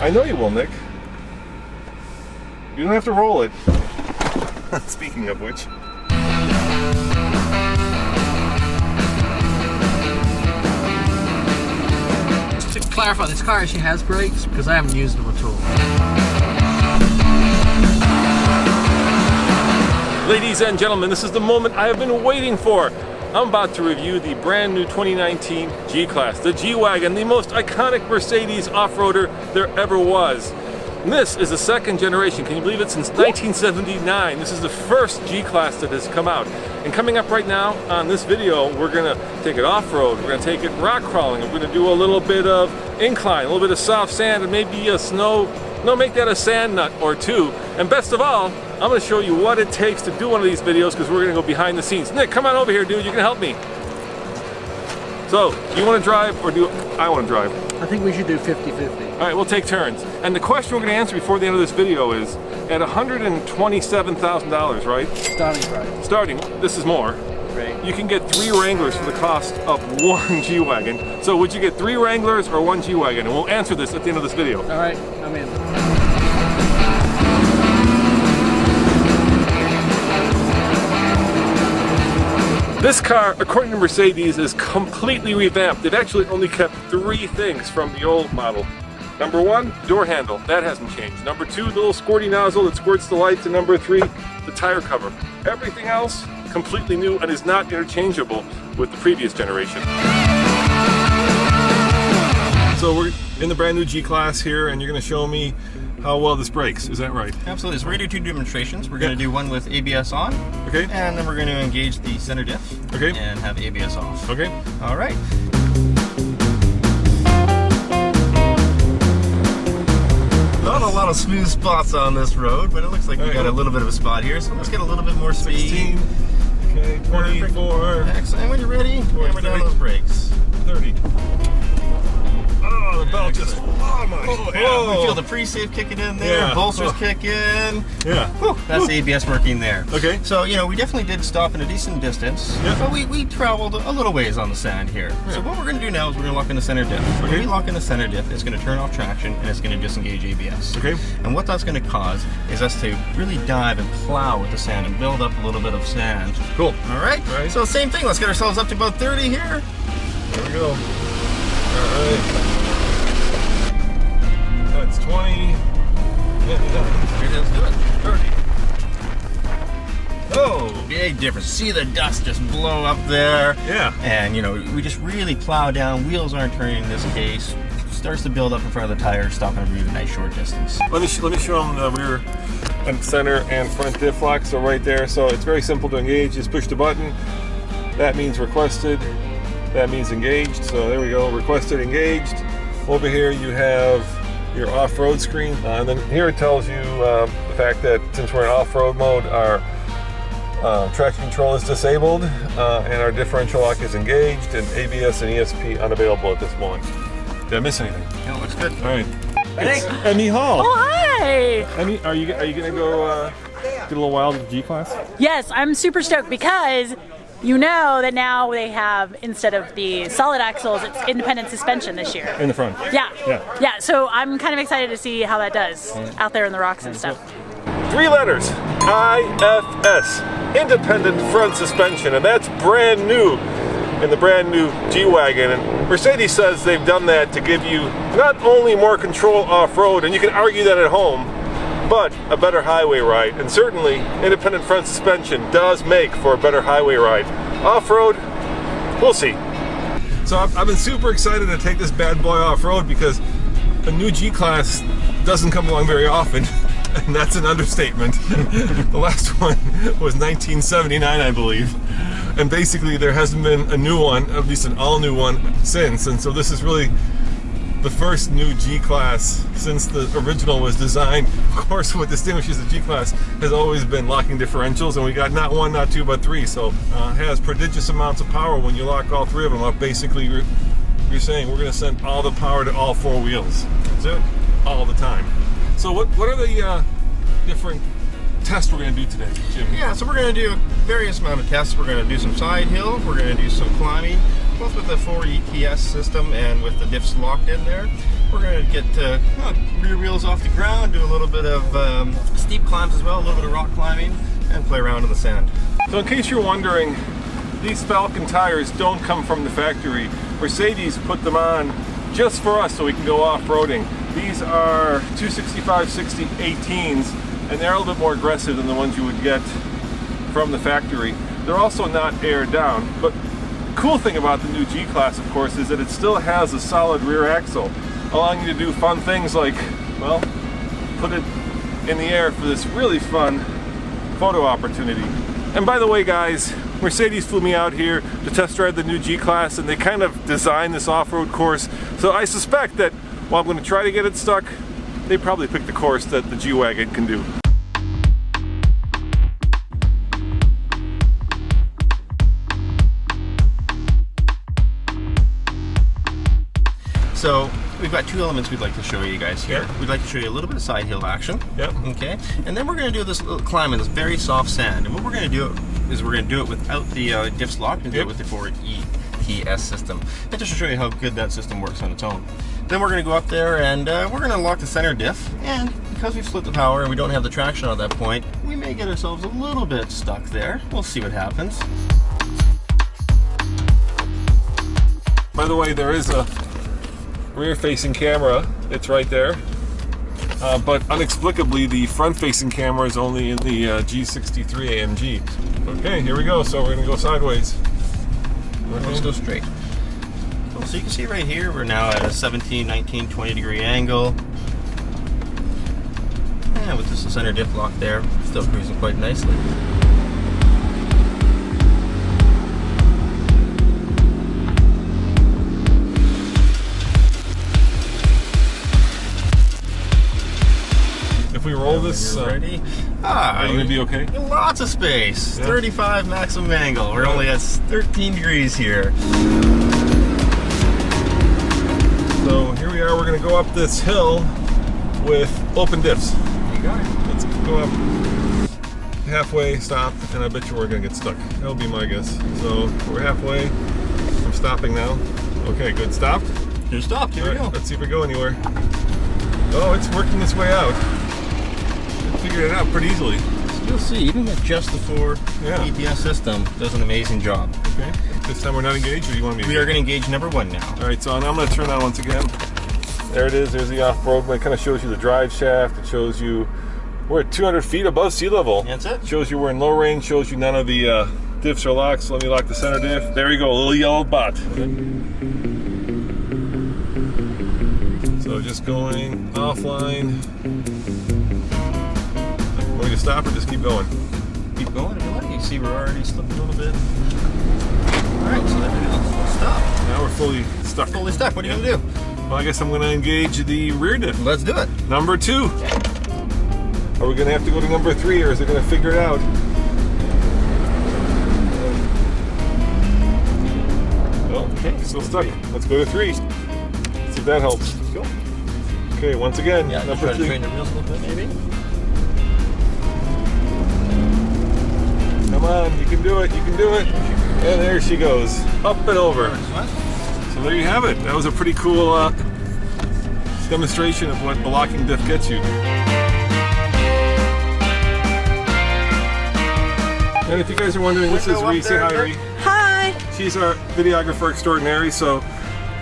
I know you will, Nick. You don't have to roll it. Speaking of which. To clarify, this car actually has brakes because I haven't used them at all. Ladies and gentlemen, this is the moment I have been waiting for. I'm about to review the brand new 2019 G-Class, the G-Wagon, the most iconic Mercedes off-roader there ever was. And this is the second generation, can you believe it, since 1979. This is the first G-Class that has come out. And coming up right now on this video, we're gonna take it off-road, we're gonna take it rock crawling, and we're gonna do a little bit of incline, a little bit of soft sand, and maybe a make that a sand nut or two. And best of all, I'm gonna show you what it takes to do one of these videos because we're gonna go behind the scenes. Nick, come on over here, dude, you can help me. So, do you wanna drive or do I wanna drive? I think we should do 50-50. All right, we'll take turns. And the question we're gonna answer before the end of this video is, at $127,000, right? Starting price. Starting, this is more. Right. You can get 3 Wranglers for the cost of 1 G-Wagon. So would you get 3 Wranglers or 1 G-Wagon? And we'll answer this at the end of this video. All right, I'm in. This car, according to Mercedes, is completely revamped. They've actually only kept 3 things from the old model. Number 1, door handle. That hasn't changed. Number 2, the little squirty nozzle that squirts the lights. And number 3, the tire cover. Everything else, completely new and is not interchangeable with the previous generation. So we're in the brand new G-Class here, and you're going to show me how well this brakes. Is that right? Absolutely. So we're going to do 2 demonstrations. We're going to do one with ABS on. Okay. And then we're going to engage the center diff. Okay. And have ABS off. Okay. All right. Not a lot of smooth spots on this road, but it looks like we got a little bit of a spot here. So let's get a little bit more speed. 16. Okay, 24. Excellent. And when you're ready, hammer down 30. those brakes. 30. Oh, the belt just, oh my. Oh, yeah. We feel the pre-save kicking in there, Yeah. bolsters kick in. Yeah. Whew, that's the ABS working there. Okay. So, you know, we definitely did stop in a decent distance, Yeah. but we traveled a little ways on the sand here. Yeah. So what we're going to do now is we're going to lock in the center diff. When Okay. we lock in the center diff, it's going to turn off traction and it's going to disengage ABS. Okay. And what that's going to cause is us to really dive and plow with the sand and build up a little bit of sand. Cool. All right? All right. So same thing, let's get ourselves up to about 30 here. There we go. All right. That's 20. Let's do it. 30. Oh, big difference. See the dust just blow up there. Yeah. And, you know, we just really plow down. Wheels aren't turning in this case. Starts to build up in front of the tire, stopping a really nice short distance. Let me show them the rear and center and front diff lock. So right there. So it's very simple to engage. Just push the button. That means requested. That means engaged. So there we go. Requested, engaged. Over here you have your off-road screen, and then here it tells you the fact that since we're in off-road mode, our traction control is disabled, and our differential lock is engaged, and ABS and ESP unavailable at this moment. Did I miss anything? Yeah, looks good. All right. It's Emmy Hall. Oh, hi! Emmy, are you gonna go get a little wild with the G-Class? Yes, I'm super stoked because you know that now they have, instead of the solid axles, it's independent suspension this year. In the front. Yeah. Yeah. Yeah, so I'm kind of excited to see how that does out there in the rocks and stuff. 3 letters, IFS, independent front suspension, and that's brand new in the brand new G-Wagon. And Mercedes says they've done that to give you not only more control off-road, and you can argue that at home, but a better highway ride. And certainly, independent front suspension does make for a better highway ride. Off-road, we'll see. So I've been super excited to take this bad boy off-road because a new G-Class doesn't come along very often. And that's an understatement. The last one was 1979, I believe. And basically there hasn't been a new one, at least an all-new one, since. And so this is really the first new G-Class since the original was designed. Of course, what distinguishes the G-Class has always been locking differentials, and we got not 1, not 2, but 3. So it has prodigious amounts of power when you lock all 3 of them up. Basically, you're saying we're going to send all the power to all 4 wheels. That's it, all the time. So what are the different tests we're going to do today, Jim? Yeah, so we're going to do various amount of tests. We're going to do some side hill, we're going to do some climbing, both with the 4 ETS system and with the diffs locked in there. We're going to get rear wheels off the ground, do a little bit of steep climbs as well, a little bit of rock climbing, and play around in the sand. So in case you're wondering, these Falcon tires don't come from the factory. Mercedes put them on just for us so we can go off-roading. These are 265/60 18s, and they're a little bit more aggressive than the ones you would get from the factory. They're also not aired down, but the cool thing about the new G-Class, of course, is that it still has a solid rear axle, allowing you to do fun things like, well, put it in the air for this really fun photo opportunity. And by the way, guys, Mercedes flew me out here to test drive the new G-Class, and they kind of designed this off-road course. So I suspect that while I'm going to try to get it stuck, they probably picked the course that the G-Wagon can do. So we've got two elements we'd like to show you guys here. Yep. We'd like to show you a little bit of side hill action. Yep. Okay. And then we're going to do this little climb in this very soft sand. And what we're going to do is we're going to do it without the diffs lock and do it with the 4 ETS system. And just to show you how good that system works on its own. Then we're going to go up there and we're going to lock the center diff. And because we've split the power and we don't have the traction at that point, we may get ourselves a little bit stuck there. We'll see what happens. By the way, there is a rear-facing camera. It's right there. But inexplicably, the front-facing camera is only in the G63 AMG. Okay, here we go. So we're going to go sideways. Let's go straight. Well, so you can see right here, we're now at a 17, 19, 20 degree angle. And with just the center diff lock there, still cruising quite nicely. If we roll this, ready? Are you going to be okay? Lots of space. Yeah. 35 maximum angle. We're only at 13 degrees here. So here we are. We're going to go up this hill with open diffs. You got it. Let's go up halfway, stop, and I bet you we're going to get stuck. That'll be my guess. So we're halfway. We're stopping now. Okay, good. Stopped? You're stopped. Here we go. Let's see if we go anywhere. Oh, it's working its way out. Figured it out pretty easily. You'll see, even with just the 4 ETS system, does an amazing job. Okay. This time we're not engaged, or you want me to? We are going to engage number 1 now. All right, so now I'm going to turn on once again. There it is. There's the off-road. It kind of shows you the drive shaft. It shows you we're at 200 feet above sea level. That's it. Shows you we're in low range. Shows you none of the diffs are locked. So let me lock the center diff. There we go. A little yellow bot. So just going offline. Want me to stop or just keep going? Keep going if you like. You see we're already slipping a little bit. Alright, so there we go. We'll stop. Now we're fully stuck. Fully stuck. What are you going to do? Well, I guess I'm going to engage the rear diff. Let's do it. Number 2. Are we going to have to go to number 3, or is it going to figure it out? Well, okay, still stuck. Let's go to 3. See if that helps. Let's go. Okay, once again, Yeah, number try to 3. train the wheels a little bit maybe. Come on, you can do it, you can do it. And there she goes, up and over. So there you have it. That was a pretty cool demonstration of what the locking diff gets you. And if you guys are wondering, this is Ree. Say hi, Ree. Hi. She's our videographer extraordinary, so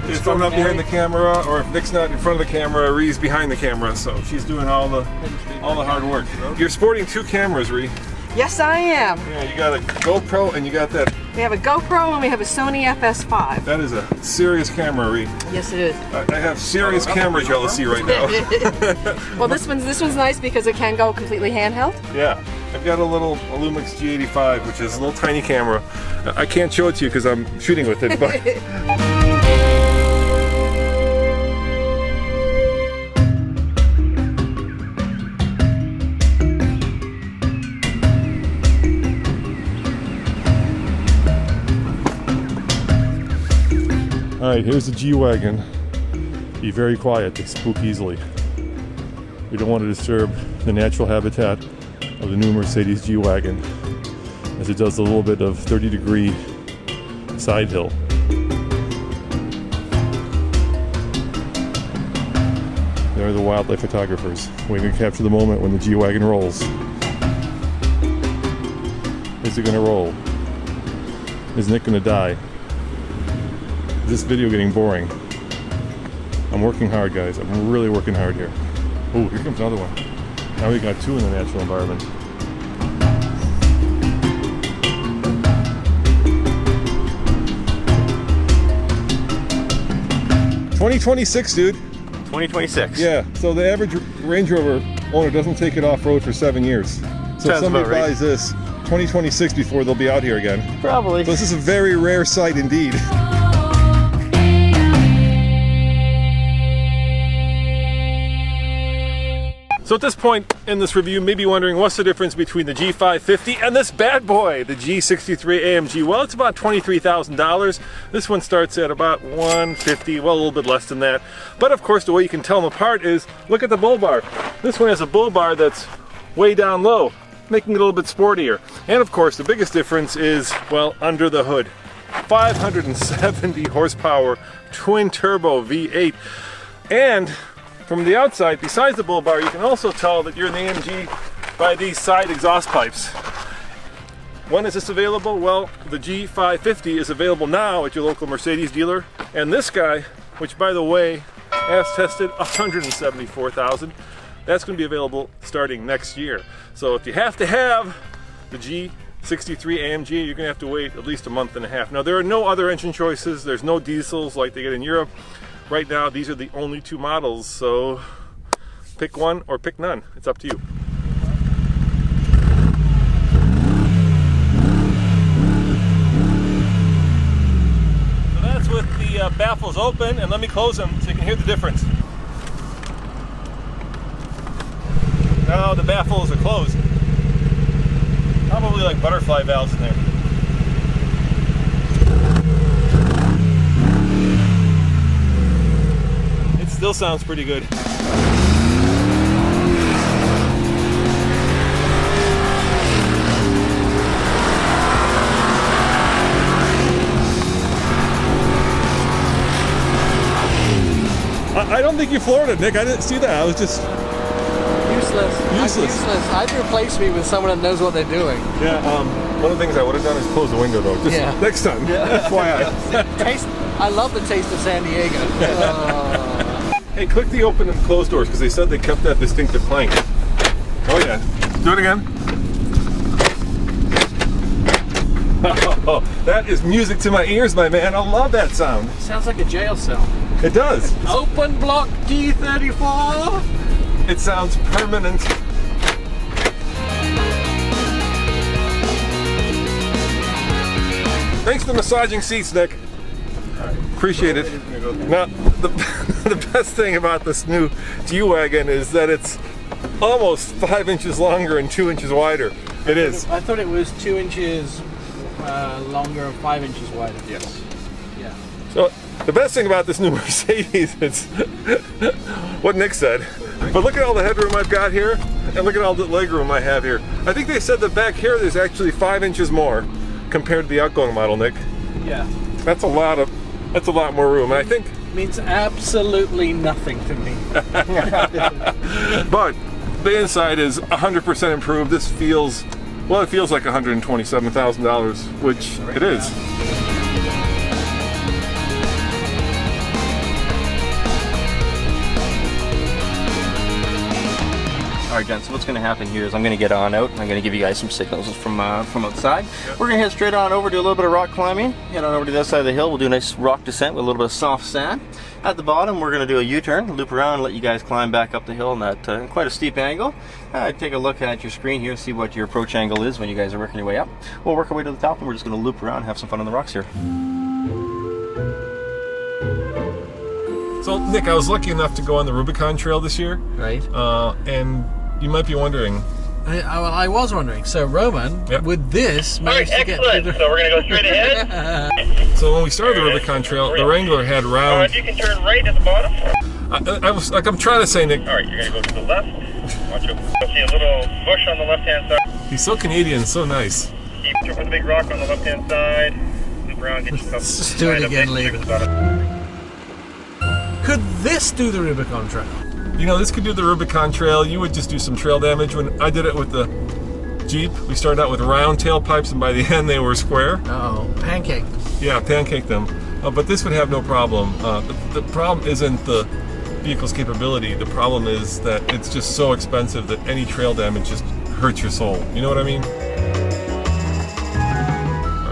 if I'm not behind the camera, or if Nick's not in front of the camera, Ree's behind the camera, so she's doing all the hard work. You're sporting 2 cameras, Ree. Yes, I am. Yeah, you got a GoPro and you got that. We have a GoPro and we have a Sony FS5. That is a serious camera, Ree. Yes, it is. I have serious camera jealousy right now. Well, this one's nice because it can go completely handheld. Yeah, I've got a little Lumix G85, which is a little tiny camera. I can't show it to you because I'm shooting with it, but. All right, here's the G-Wagon. Be very quiet, they spook easily. We don't want to disturb the natural habitat of the new Mercedes G-Wagon, as it does a little bit of 30-degree side hill. are the wildlife photographers. We're going to capture the moment when the G-Wagon rolls. Is it going to roll? Is Nick going to die? Is this video getting boring? I'm working hard, guys. I'm really working hard here. Oh, here comes another one. Now we got two in the natural environment. 2026, dude. 2026. Yeah, so the average Range Rover owner doesn't take it off-road for 7 years. So if Sounds somebody about right. buys this, 2026 before they'll be out here again. Probably. So this is a very rare sight indeed. So at this point in this review, you may be wondering what's the difference between the G550 and this bad boy, the G63 AMG. Well, it's about $23,000. This one starts at about $150,000, well, a little bit less than that. But of course, the way you can tell them apart is look at the bull bar. This one has a bull bar that's way down low, making it a little bit sportier. And of course, the biggest difference is, well, under the hood. 570 horsepower, twin turbo V8. And from the outside, besides the bull bar, you can also tell that you're in the AMG by these side exhaust pipes. When is this available? Well, the G550 is available now at your local Mercedes dealer. And this guy, which by the way, has tested 174,000, that's going to be available starting next year. So if you have to have the G63 AMG, you're going to have to wait at least a month and a half. Now, there are no other engine choices. There's no diesels like they get in Europe. Right now, these are the only two models, so pick one or pick none. It's up to you. So that's with the baffles open, and let me close them so you can hear the difference. Now the baffles are closed. Probably like butterfly valves in there. Still sounds pretty good. I don't think you floored it, Nick. I didn't see that. I was just useless. I'd replace me with someone that knows what they're doing. Yeah. One of the things I would have done is close the window, though. Just next time. Yeah. FYI. I love the taste of San Diego. Hey, click the open and close doors because they said they kept that distinctive clank. Oh yeah. Do it again. Oh, that is music to my ears, my man. I love that sound. Sounds like a jail cell. It does. Open block D34. It sounds permanent. Thanks for massaging seats, Nick. Appreciate it. Now, the best thing about this new G-Wagon is that it's almost 5 inches longer and 2 inches wider. It is. I thought it was 2 inches longer and 5 inches wider. Yes. Yeah. So the best thing about this new Mercedes is what Nick said. But look at all the headroom I've got here, and look at all the legroom I have here. I think they said that back here there's actually 5 inches more compared to the outgoing model, Nick. Yeah. That's a lot more room, and I think means absolutely nothing to me. But the inside is 100% improved. This feels, well, it feels like $127,000, which it is. Alright, gents, so what's going to happen here is I'm going to get on out and I'm going to give you guys some signals from outside. We're going to head straight on over, do a little bit of rock climbing, head on over to this side of the hill. We'll do a nice rock descent with a little bit of soft sand. At the bottom, we're going to do a U-turn, loop around, and let you guys climb back up the hill in that quite a steep angle. Take a look at your screen here, see what your approach angle is when you guys are working your way up. We'll work our way to the top, and we're just going to loop around and have some fun on the rocks here. So, Nick, I was lucky enough to go on the Rubicon Trail this year. Right. And you might be wondering. I was wondering. So, Roman, with this, managed to get excellent. So we're going to go straight ahead. So when we started the Rubicon Trail, the Wrangler had round. You can turn right at the bottom. I'm trying to say, Nick. All right, you're going to go to the left. Watch out. You'll see a little bush on the left-hand side. He's so Canadian, so nice. Keep with the big rock on the left-hand side. Loop around, get yourself. Let's do it again later. Could this do the Rubicon Trail? You know, this could do the Rubicon Trail. You would just do some trail damage. When I did it with the Jeep, we started out with round tailpipes, and by the end they were square. Oh, pancake. Yeah, pancake them. But this would have no problem. The problem isn't the vehicle's capability. The problem is that it's just so expensive that any trail damage just hurts your soul. You know what I mean? All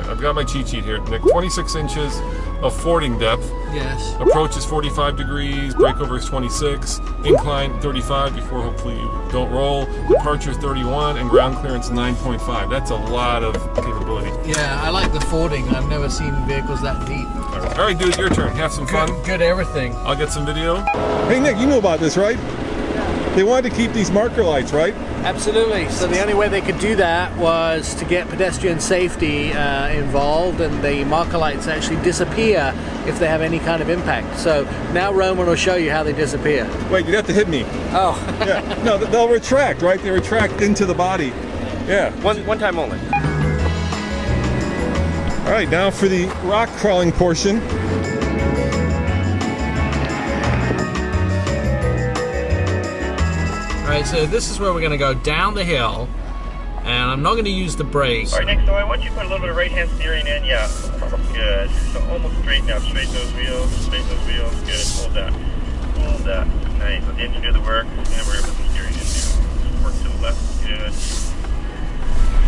right, I've got my cheat sheet here, Nick. 26 inches of fording depth. Yes. Approach is 45 degrees, breakover is 26, incline 35 before hopefully you don't roll, departure 31, and ground clearance 9.5. That's a lot of capability. Yeah, I like the fording. I've never seen vehicles that deep. All right, dude, your turn. Have some fun. Good everything. I'll get some video. Hey, Nick, you know about this, right? They wanted to keep these marker lights, right? Absolutely. So the only way they could do that was to get pedestrian safety involved, and the marker lights actually disappear if they have any kind of impact. So now Roman will show you how they disappear. Wait, you'd have to hit me. Oh. Yeah. No, they'll retract, right? They retract into the body. Yeah. One time only. All right, now for the rock crawling portion. Alright, so this is where we're going to go down the hill, and I'm not going to use the brakes. All right, Nick, so I want you to put a little bit of right-hand steering in. Yeah, good. So almost straight now. Straighten those wheels. Straighten those wheels. Good. Hold that. Hold that. Nice. Let the engine do the work. And we're going to put the steering in now. Work to the left. Good.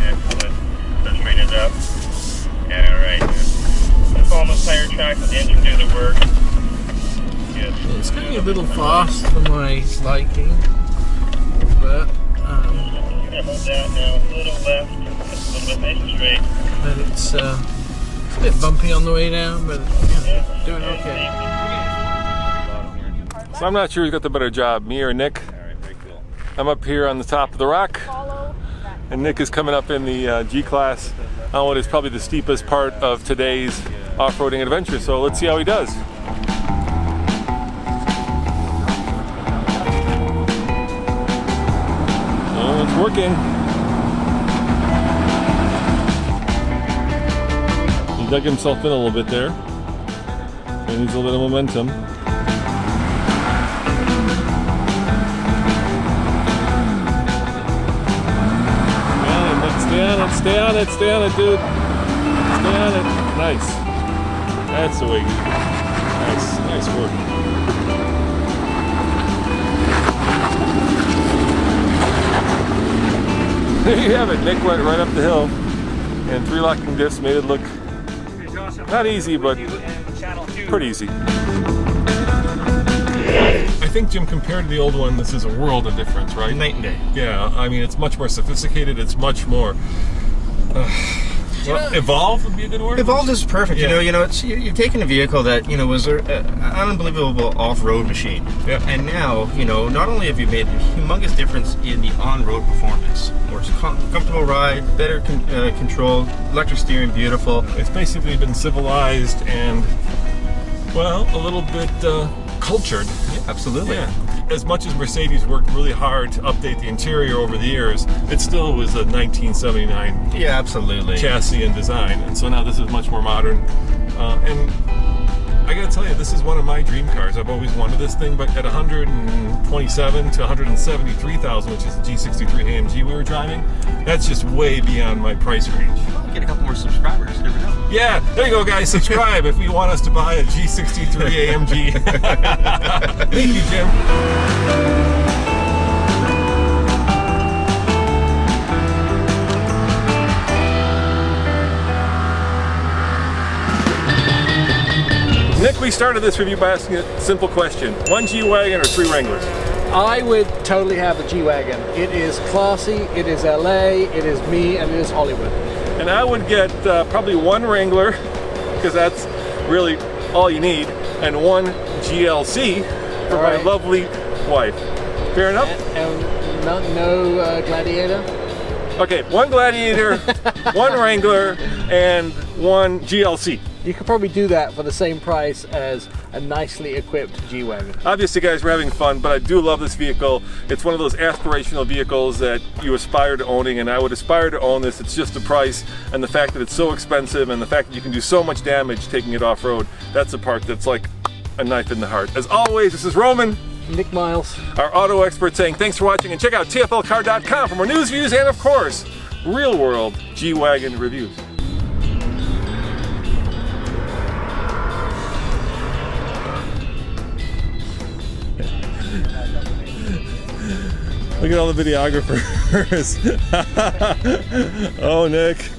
Excellent. So straighten it up. All right. Let's follow those tire tracks. Let the engine do the work. Good. It's going to be a little fast for my liking, but You're going to hold that now. A little left. A little bit nice and straight. but it's a bit bumpy on the way down, but yeah, doing okay. So I'm not sure who's got the better job, me or Nick. All right, very cool. I'm up here on the top of the rock, and Nick is coming up in the G-Class on what is probably the steepest part of today's off-roading adventure. So let's see how he does. Oh, it's working. He dug himself in a little bit there. He needs a little bit of momentum. Stay on it, stay on it, dude. Stay on it. Nice. That's the way. Nice work. There you have it. Nick went right up the hill, and 3-locking diffs made it look not easy, but pretty easy. I think, Jim, compared to the old one, this is a world of difference, right? Night and day. Yeah, I mean, it's much more sophisticated. It's much more evolved would be a good word. Evolved is perfect. Yeah. You know, it's you've taken a vehicle that was an unbelievable off-road machine, Yeah. and now not only have you made a humongous difference in the on-road performance, more comfortable ride, better control, electric steering, beautiful. It's basically been civilized and, well, a little bit cultured. Yeah, absolutely. Yeah. As much as Mercedes worked really hard to update the interior over the years, it still was a 1979 Yeah, absolutely. chassis and design, and so now this is much more modern. And I gotta tell you, this is one of my dream cars. I've always wanted this thing, but at 127 to 173,000, which is the G63 AMG we were driving, that's just way beyond my price range. Get a couple more subscribers. You never know. Yeah, there you go, guys. Subscribe if you want us to buy a G63 AMG. Thank you, Jim. Nick, we started this review by asking a simple question. 1 G-Wagon or 3 Wranglers? I would totally have the G-Wagon. It is classy, it is LA, it is me, and it is Hollywood. And I would get probably 1 Wrangler, because that's really all you need, and 1 GLC for All my right. lovely wife. Fair enough? And no Gladiator. Okay, 1 Gladiator, 1 Wrangler, and 1 GLC. You could probably do that for the same price as a nicely equipped G-Wagon. Obviously, guys, we're having fun, but I do love this vehicle. It's one of those aspirational vehicles that you aspire to owning, and I would aspire to own this. It's just the price and the fact that it's so expensive and the fact that you can do so much damage taking it off-road. That's the part that's like a knife in the heart. As always, this is Roman. Nick Miles. Our auto expert saying thanks for watching, and check out tflcar.com for more news, views, and of course, real world G-Wagon reviews. Look at all the videographers. Oh, Nick.